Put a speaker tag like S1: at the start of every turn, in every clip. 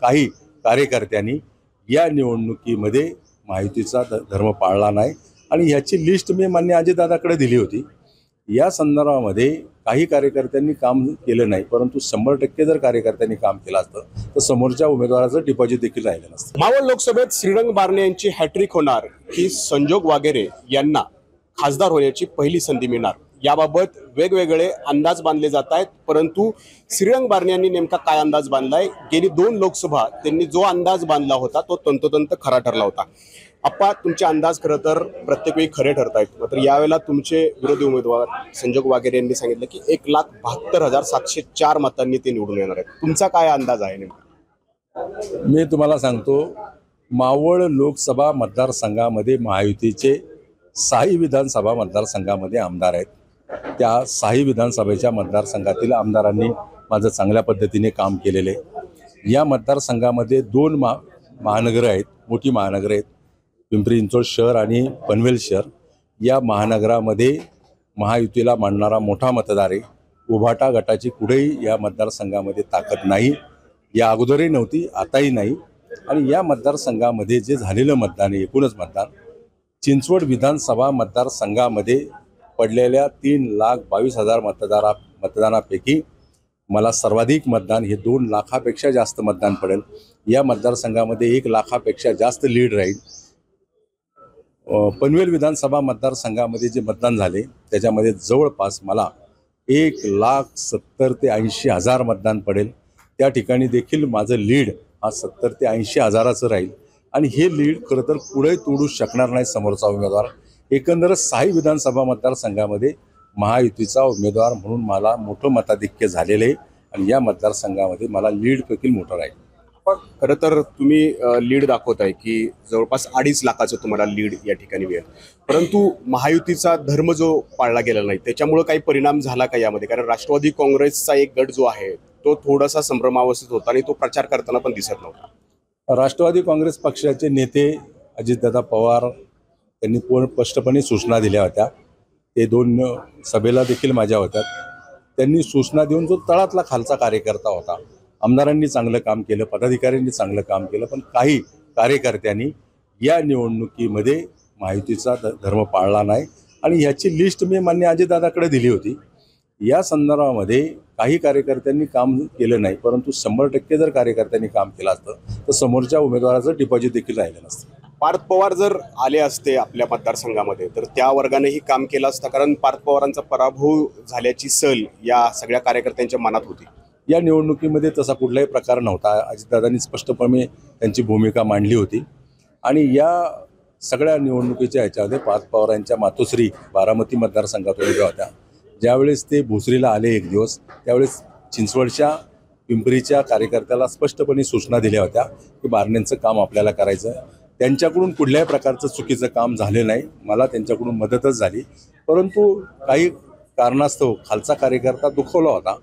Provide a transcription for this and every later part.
S1: काही कार्यकर्त्यांनी या निवडणुकीमध्ये महायुतीचा धर्म पाळला नाही आणि ह्याची लिस्ट मी मान्य अजितदादाकडे दिली होती। या संदर्भामध्ये काही कार्यकर्त्यांनी काम केलं नाही, परंतु 100% जर कार्यकर्त्यांनी काम केलं असतं तर समोरच्या उमेदवाराचं डिपॉझिट देखील राहिलं नसतं।
S2: मावळ लोकसभेत श्रीरंग बारणे यांची हॅट्रिक होणार की संजोग वागेरे यांना खासदार होण्याची पहिली संधी मिळणार याबाबत वेगवेगळे अंदाज बांधले जात आहेत, परंतु श्रीरंग बारणे यांनी नेमका काय अंदाज बांधलाय? गेली 2 लोकसभा त्यांनी जो अंदाज बांधला होता तो तंतोतंत खरा ठरला होता। आप्पा, तुमचे अंदाज खरं तर प्रत्येक वेळी खरे ठरतायत, मात्र यावेळेला तुमचे विरोधी उमेदवार संजोग वागेरे यांनी सांगितलं की 1,72,704 मतांनी ते निवडून येणार आहेत। तुमचा काय अंदाज आहे नेमका?
S1: मी तुम्हाला सांगतो, मावळ लोकसभा मतदारसंघामध्ये महायुतीचे 6 विधानसभा मतदारसंघामध्ये आमदार आहेत। त्या 6 विधानसभेच्या मतदारसंघातील आमदारांनी माझं चांगल्या पद्धतीने काम केलेले। या मतदारसंघामध्ये 2 महानगर आहेत, मोठी महानगर आहेत, पिंपरी चिंचवड शहर आणि पनवेल शहर। या महानगरामध्ये महायुतीला मानणारा मोठा मतदार आहे। उभाटा गटाची कुठेही या मतदारसंघामध्ये ताकद नाही, या अगोदरही नव्हती, आताही नाही। आणि या मतदारसंघामध्ये जे झालेलं मतदान आहे, एकूणच मतदान चिंचवड विधानसभा मतदारसंघामध्ये पडलेल्या 3,22,000 मतदानापैकी मला सर्वाधिक मतदान हे 2 लाखापेक्षा जास्त मतदान पडेल। या मतदारसंघामध्ये 1 लाखापेक्षा जास्त लीड राहील। पनवेल विधानसभा मतदारसंघामध्ये जे मतदान झाले त्याच्यामध्ये जवळपास मला 1,70,000 ते 80,000 मतदान पडेल। त्या ठिकाणी देखील माझं लीड हा 70,000 ते 80,000चं राहील आणि हे लीड खरं तर पुढे तोडू शकणार नाही समोरचा उमेदवार। एकंदरच 6 विधानसभा मतदारसंघामध्ये महायुतीचा उमेदवार म्हणून मला मोठं मताधिक्य झालेलं आहे आणि या मतदारसंघामध्ये मला लीड देखील मोठं राहील।
S2: खरं तर तुम्ही लीड दाखवताय की जवळपास 2.5 लाखाचं तुम्हाला लीड या ठिकाणी मिळेल, परंतु महायुतीचा धर्म जो पाळला गेला नाही त्याच्यामुळे काही परिणाम झाला का यामध्ये? कारण राष्ट्रवादी काँग्रेसचा एक गट जो आहे तो थोडासा संभ्रमावस्थेत होता आणि तो प्रचार करताना पण दिसत नव्हता।
S1: राष्ट्रवादी काँग्रेस पक्षाचे नेते अजितदादा पवार त्यांनी स्पष्टपणे सूचना दिल्या होत्या। ते 2 सभेला देखील माझ्या होत्या। त्यांनी सूचना देऊन जो तळातला खालचा कार्यकर्ता होता, आमदारांनी चांगलं काम केलं, पदाधिकाऱ्यांनी चांगलं काम केलं, पण काही कार्यकर्त्यांनी या निवडणुकीमध्ये महायुतीचा धर्म पाळला नाही आणि ह्याची लिस्ट मी मान्य अजितदादाकडे दिली होती। या संदर्भामध्ये काही कार्यकर्त्यांनी काम केलं नाही, परंतु 100% जर कार्यकर्त्यांनी काम केलं असतं तर समोरच्या उमेदवाराचं डिपॉझिट देखील राहिलं नसतं।
S2: पार्थ पवार जर आले असते आपल्या मतदारसंघामध्ये तर त्या वर्गानेही काम केलं असतं, कारण पार्थ पवारांचा पराभव झाल्याची सल या सगळ्या कार्यकर्त्यांच्या मनात होती।
S1: या निवडणुकीमध्ये तसा कुठलाही प्रकार नव्हता। अजितदादांनी स्पष्टपणे त्यांची भूमिका मांडली होती आणि या सगळ्या निवडणुकीच्या ह्याच्यामध्ये पार्थ पवारांच्या मातोश्री बारामती मतदारसंघातून उभ्या होत्या। ज्यावेळेस ते भोसरीला आले एक दिवस, त्यावेळेस चिंचवडच्या पिंपरीच्या कार्यकर्त्याला स्पष्टपणे सूचना दिल्या होत्या की बारणेंचं काम आपल्याला करायचं। त्यांच्याकडून कुठल्याही प्रकारचं चुकीचं काम झालं नाही, मला त्यांच्याकडून मदतच झाली, परंतु काही कारणास्तव खालचा कार्यकर्ता दुखवला होता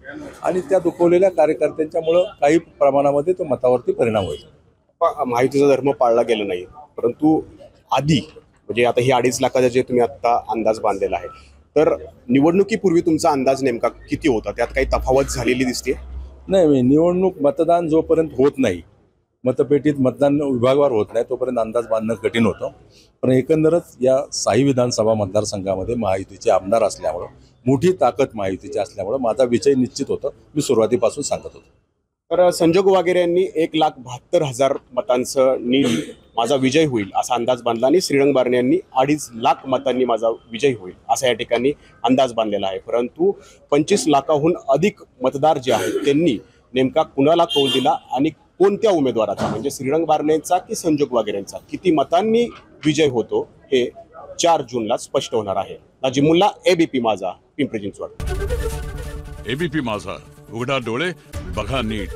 S1: आणि त्या दुखवलेल्या कार्यकर्त्यांच्यामुळं काही प्रमाणामध्ये तो मतावरती परिणाम होईल।
S2: महायुतीचा धर्म पाळला गेला नाही, परंतु आधी म्हणजे आता ही 2.5 लाखाचा जे तुम्ही आता अंदाज बांधलेला आहे, तर निवडणुकीपूर्वी तुमचा अंदाज नेमका किती होता? त्यात काही तफावत झालेली दिसते?
S1: नाही, निवडणूक मतदान जोपर्यंत होत नाही, मतपेटीत मतदान विभागावर होत नाही, तोपर्यंत अंदाज बांधणं कठीण होतं। पण एकंदरच या 6 विधानसभा मतदारसंघामध्ये महायुतीचे आमदार असल्यामुळं, मोठी ताकद महायुतीची असल्यामुळं माझा विजय निश्चित होतं, मी सुरुवातीपासून सांगत होतो।
S2: तर संजोग वागेरे यांनी 1,72,000 मतांचं माझा विजय होईल असा अंदाज बांधला आणि श्रीरंग बारणे यांनी 2.5 लाख मतांनी माझा विजय होईल असा या ठिकाणी अंदाज बांधलेला आहे। परंतु 25 लाखाहून अधिक मतदार जे आहेत त्यांनी नेमका कुणाला कौल दिला आणि कोणत्या उमेदवाराचा म्हणजे श्रीरंग बारणेंचा की संजोग वागेरेंचा किती मतांनी विजय होतो हे 4 जूनला स्पष्ट होणार आहे। नाजिमुल्ला, एबीपी माझा, पिंपरी चिंचवड।
S3: एबीपी माझा, उघडा डोळे बघा नीट।